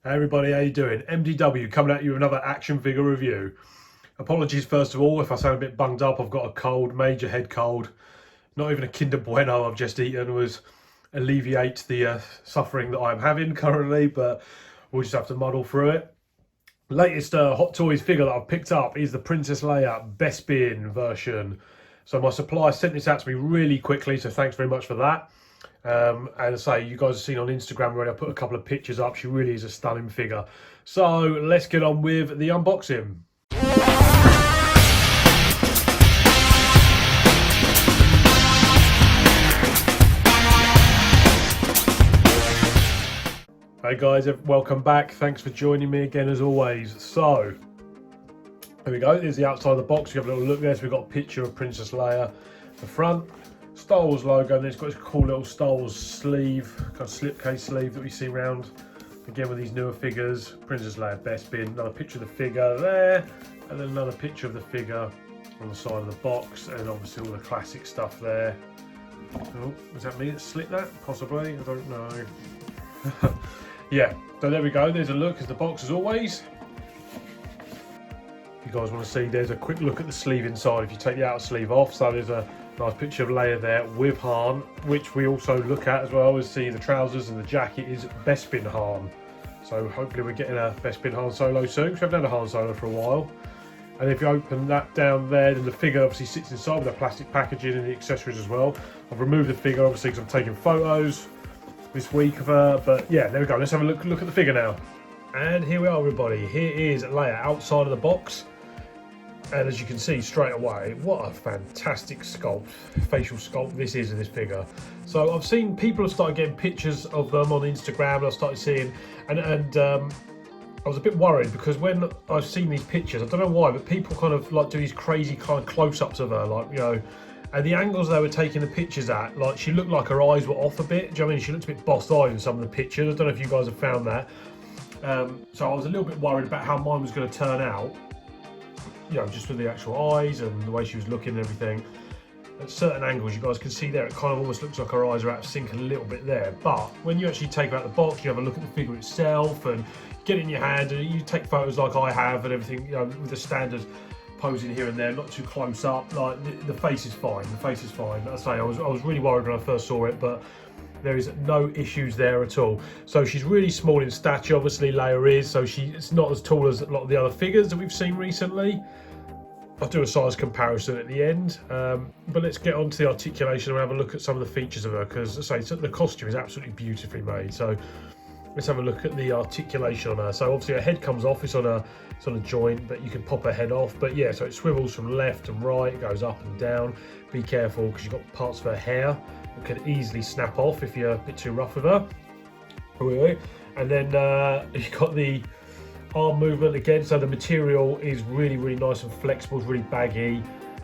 Hey everybody, how you doing? MDW coming at you with another action figure review. Apologies first of all if I sound a bit bunged up. I've got a cold, major head cold. Not even a Kinder Bueno I've just eaten was alleviate the suffering that I'm having currently, but we'll just have to muddle through it. Latest Hot Toys figure that I've picked up is the Princess Leia Bespin version. So my supplier sent this out to me really quickly, so thanks very much for that. And I say, you guys have seen on Instagram already, I put a couple of pictures up. She really is a stunning figure. So let's get on with the unboxing. Hey guys, welcome back. Thanks for joining me again as always. So, there we go. There's the outside of the box. You have a little look there. So we've got a picture of Princess Leia. The front, Star Wars logo, and then it's got this cool little Star Wars sleeve, kind of slipcase sleeve that we see around again with these newer figures. Princess Leia Bespin, another picture of the figure there, and then another picture of the figure on the side of the box, and obviously all the classic stuff there. Oh, was that me that slit that? Possibly, I don't know. Yeah, so there we go. There's a look at the box as always. If you guys want to see, there's a quick look at the sleeve inside if you take the outer sleeve off. So there's a nice picture of Leia there with Han, which we also look at as well as see the trousers, and the jacket is Bespin Han. So hopefully we're getting a Bespin Han Solo soon, because we haven't had a Han Solo for a while. And if you open that down there, then the figure obviously sits inside with the plastic packaging and the accessories as well. I've removed the figure obviously because I'm taking photos this week of her, but yeah, there we go. Let's have a look at the figure now. And here we are, everybody. Here is Leia outside of the box. And as you can see straight away, what a fantastic sculpt, facial sculpt this is in this figure. So I've seen people have started getting pictures of them on Instagram, and I started seeing, and I was a bit worried because when I've seen these pictures, I don't know why, but people kind of like do these crazy kind of close-ups of her, like, you know, and the angles they were taking the pictures at, like she looked like her eyes were off a bit. Do you know what I mean? She looked a bit boss-eyed in some of the pictures. I don't know if you guys have found that. So I was a little bit worried about how mine was going to turn out. You know, just with the actual eyes and the way she was looking and everything. At certain angles, you guys can see there, it kind of almost looks like her eyes are out of sync a little bit there. But when you actually take her out the box, you have a look at the figure itself and get it in your hand, and you take photos like I have and everything, you know, with the standard posing here and there, not too close up. Like the face is fine. The face is fine. I say I was really worried when I first saw it, but there is no issues there at all. So she's really small in stature, obviously Leia is, so she's not as tall as a lot of the other figures that we've seen recently. I'll do a size comparison at the end, but let's get on to the articulation and have a look at some of the features of her, because as I say, the costume is absolutely beautifully made. So let's have a look at the articulation on her. So obviously her head comes off, it's on a joint, but you can pop her head off. But yeah, so it swivels from left and right, it goes up and down. Be careful because you've got parts of her hair that can easily snap off if you're a bit too rough with her. And then you've got the arm movement again, so the material is really nice and flexible. It's really baggy,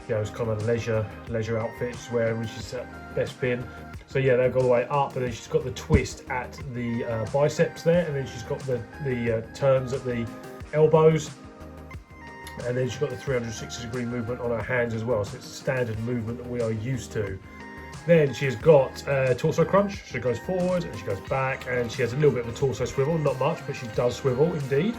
you know, it's kind of leisure outfits wearing when she's at Bespin. So yeah, they'll go all the way up, and then she's got the twist at the biceps there, and then she's got the turns at the elbows, and then she's got the 360-degree movement on her hands as well. So it's a standard movement that we are used to. Then she's got torso crunch. She goes forward and she goes back, and she has a little bit of a torso swivel, not much, but she does swivel indeed.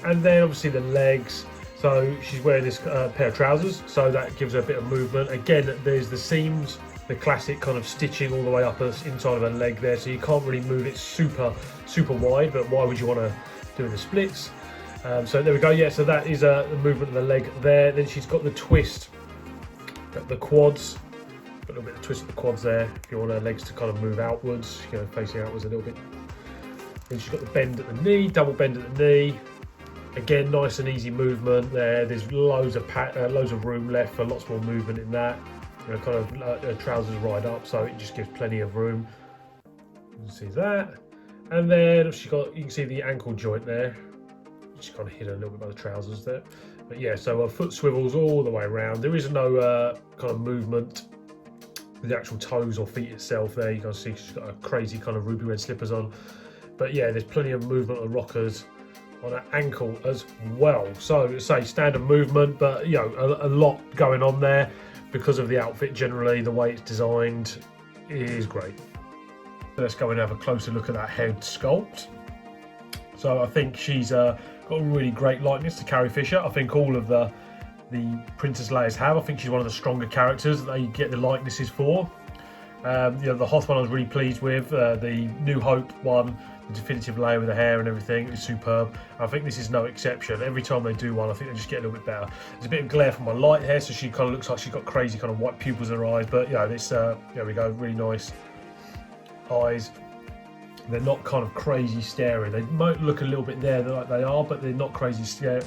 And then obviously the legs. So she's wearing this pair of trousers, so that gives her a bit of movement. Again, there's the seams, the classic kind of stitching all the way up inside of her leg there, so you can't really move it super wide, but why would you want to do the splits? So there we go. Yeah, so that is the movement of the leg there. Then she's got the twist at the quads. Got a little bit of twist at the quads there if you want her legs to kind of move outwards, you know, facing outwards a little bit. Then she's got the bend at the knee, double bend at the knee. Again, nice and easy movement there. There's loads of room left for lots more movement in that. You know, kind of trousers right up, so it just gives plenty of room. You can see that. And then she's got, you can see the ankle joint there. Just kind of hidden a little bit by the trousers there. But yeah, so her foot swivels all the way around. There is no kind of movement with the actual toes or feet itself there. You can see she's got a crazy kind of ruby red slippers on. But yeah, there's plenty of movement on rockers on her ankle as well. So say standard movement, but you know, a lot going on there because of the outfit generally. The way it's designed is great. Let's go and have a closer look at that head sculpt. So I think she's got a really great likeness to Carrie Fisher. I think all of the Princess Leias have. I think she's one of the stronger characters that they get the likenesses for. You know, the Hoth one I was really pleased with. The New Hope one, the definitive Leia with the hair and everything, is superb. I think this is no exception. Every time they do one, I think they just get a little bit better. There's a bit of glare from my light hair, so she kind of looks like she's got crazy kind of white pupils in her eyes. But you know, this there we go, really nice eyes. They're not kind of crazy staring. They might look a little bit there like they are, but they're not crazy staring.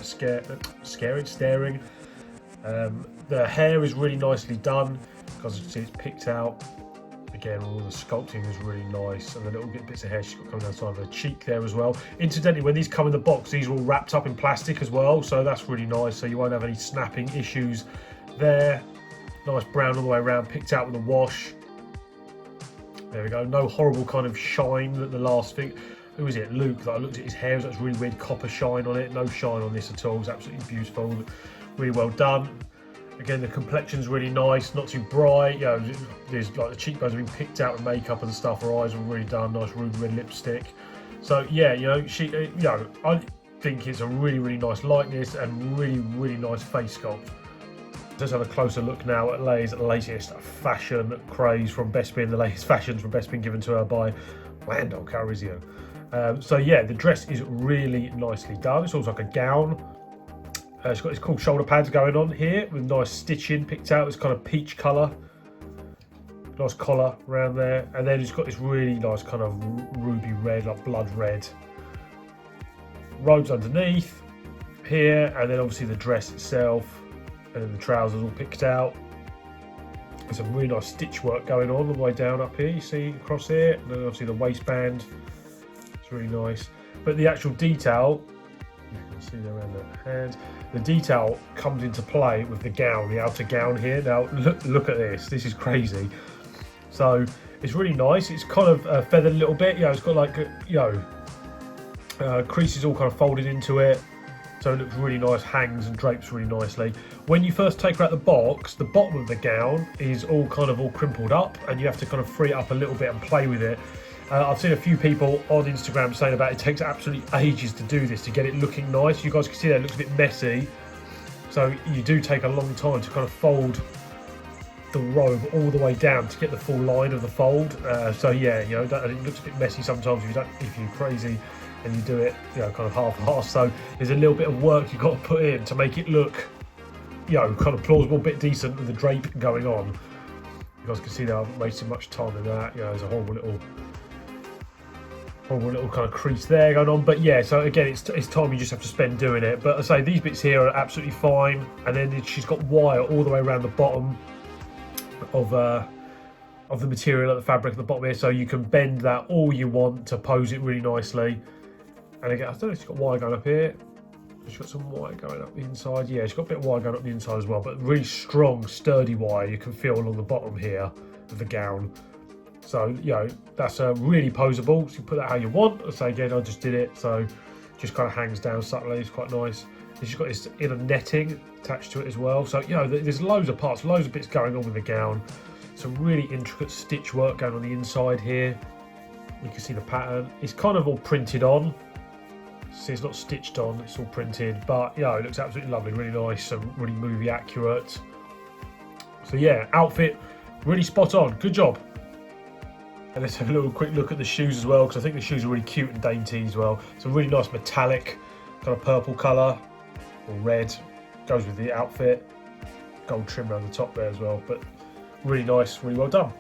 The hair is really nicely done because you can see it's picked out. Again, all the sculpting is really nice, and the little bits of hair she's got coming down the side of her cheek there as well. Incidentally, when these come in the box, these are all wrapped up in plastic as well, so that's really nice, so you won't have any snapping issues there. Nice brown all the way around, picked out with a wash. There we go, no horrible kind of shine that the last thing. Who was it? Luke, that I looked at his hair, that's really weird copper shine on it. No shine on this at all, it's absolutely beautiful, really well done. Again, the complexion's really nice, not too bright. You know, there's like the cheekbones have been picked out with makeup and stuff. Her eyes are really done, nice ruby red lipstick. So yeah, you know, I think it's a really nice likeness and really nice face sculpt. Let's have a closer look now at Leia's latest fashion craze from Bespin, the latest fashions from Bespin given to her by Lando Calrissian. So yeah, the dress is really nicely done. It's almost like a gown. It's got its cool shoulder pads going on here with nice stitching picked out. It's kind of peach colour. Nice collar around there. And then it's got this really nice kind of ruby red, like blood red. Robes underneath here. And then obviously the dress itself. And then the trousers all picked out. There's some really nice stitch work going on all the way down up here. You see across here. And then obviously the waistband. It's really nice. But the actual detail, you can see there around the hands. The detail comes into play with the gown, the outer gown here. Now look at this. This is crazy. So it's really nice. It's kind of feathered a little bit. You know, it's got like creases all kind of folded into it. So it looks really nice, hangs and drapes really nicely. When you first take her out the box, the bottom of the gown is all crimpled up, and you have to kind of free it up a little bit and play with it. I've seen a few people on Instagram saying about it takes absolutely ages to do this, to get it looking nice. You guys can see that it looks a bit messy. So you do take a long time to kind of fold the robe all the way down to get the full line of the fold. So yeah, you know, it looks a bit messy sometimes if you're crazy and you do it, you know, kind of half-assed. So there's a little bit of work you've got to put in to make it look, you know, kind of plausible, bit decent with the drape going on. You guys can see that I haven't wasted much time in that. You know, there's a horrible little kind of crease there going on. But yeah, so again, it's time you just have to spend doing it. But I say these bits here are absolutely fine. And then she's got wire all the way around the bottom of the material at the fabric at the bottom here, so you can bend that all you want to pose it really nicely. And again, I don't know if she's got wire going up here. She's got some wire going up the inside. Yeah, she's got a bit of wire going up the inside as well, but really strong, sturdy wire you can feel along the bottom here of the gown. So, you know, that's really poseable. So you can put that how you want. So again, I just did it, so just kind of hangs down subtly. It's quite nice. And she's got this inner netting attached to it as well. So, you know, there's loads of parts, loads of bits going on with the gown. Some really intricate stitch work going on the inside here. You can see the pattern. It's kind of all printed on. See, it's not stitched on, it's all printed. But, yeah, it looks absolutely lovely, really nice and really movie accurate. So, yeah, outfit really spot on. Good job. And let's have a little quick look at the shoes as well, because I think the shoes are really cute and dainty as well. It's a really nice metallic kind of purple colour, or red, goes with the outfit. Gold trim around the top there as well, but really nice, really well done.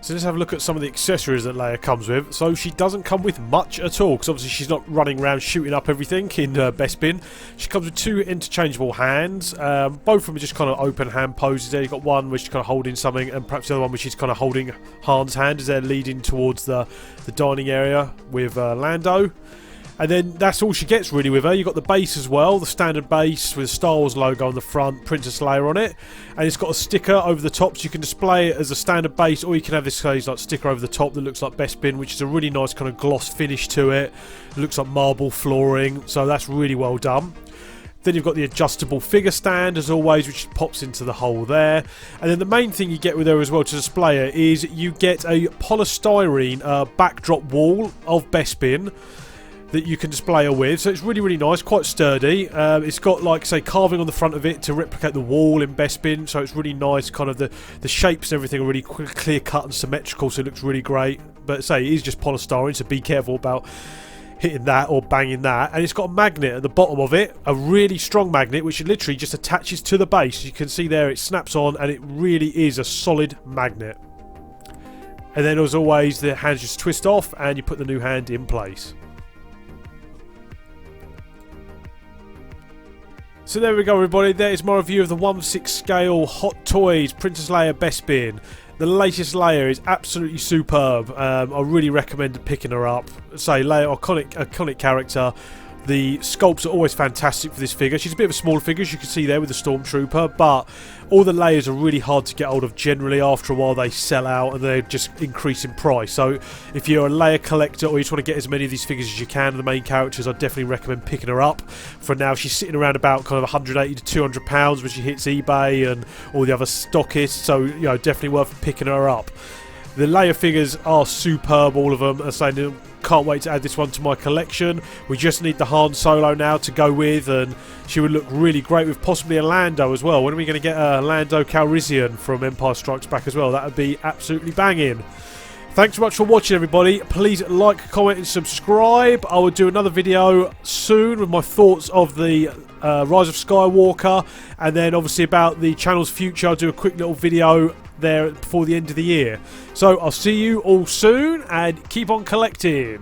So let's have a look at some of the accessories that Leia comes with. So she doesn't come with much at all, because obviously she's not running around shooting up everything in Bespin. She comes with two interchangeable hands. Both of them are just kind of open hand poses there. You've got one which is kind of holding something, and perhaps the other one which is kind of holding Han's hand as they're leading towards the dining area with Lando. And then that's all she gets really with her. You've got the base as well, the standard base with the Star Wars logo on the front, Princess Leia on it. And it's got a sticker over the top, so you can display it as a standard base, or you can have this like sticker over the top that looks like Bespin, which is a really nice kind of gloss finish to it. It looks like marble flooring, so that's really well done. Then you've got the adjustable figure stand, as always, which pops into the hole there. And then the main thing you get with her as well to display her is you get a polystyrene backdrop wall of Bespin. that you can display her with. So it's really, really nice, quite sturdy. It's got, like, say, carving on the front of it to replicate the wall in Bespin. So it's really nice. Kind of the shapes and everything are really clear cut and symmetrical. So it looks really great. But say it is just polystyrene, so be careful about hitting that or banging that. And it's got a magnet at the bottom of it, a really strong magnet, which literally just attaches to the base. You can see there it snaps on, and it really is a solid magnet. And then, as always, the hands just twist off and you put the new hand in place. So there we go, everybody. There is my review of the 1/6 scale Hot Toys Princess Leia Bespin. The latest Leia is absolutely superb. I really recommend picking her up. Say, Leia, iconic character. The sculpts are always fantastic for this figure. She's a bit of a smaller figure, as you can see there with the Stormtrooper, but all the Leias are really hard to get hold of generally. After a while they sell out and they just increase in price. So if you're a Leia collector or you just want to get as many of these figures as you can, the main characters, I definitely recommend picking her up. For now, she's sitting around about kind of 180 to 200 pounds when she hits eBay and all the other stockists, so you know, definitely worth picking her up. The Leia figures are superb, all of them. As I say, can't wait to add this one to my collection. We just need the Han Solo now to go with, and she would look really great with possibly a Lando as well. When are we going to get a Lando Calrissian from Empire Strikes Back as well? That would be absolutely banging. Thanks so much for watching, everybody. Please like, comment and subscribe. I will do another video soon with my thoughts of the Rise of Skywalker, and then obviously about the channel's future. I'll do a quick little video there before the end of the year. So I'll see you all soon, and keep on collecting.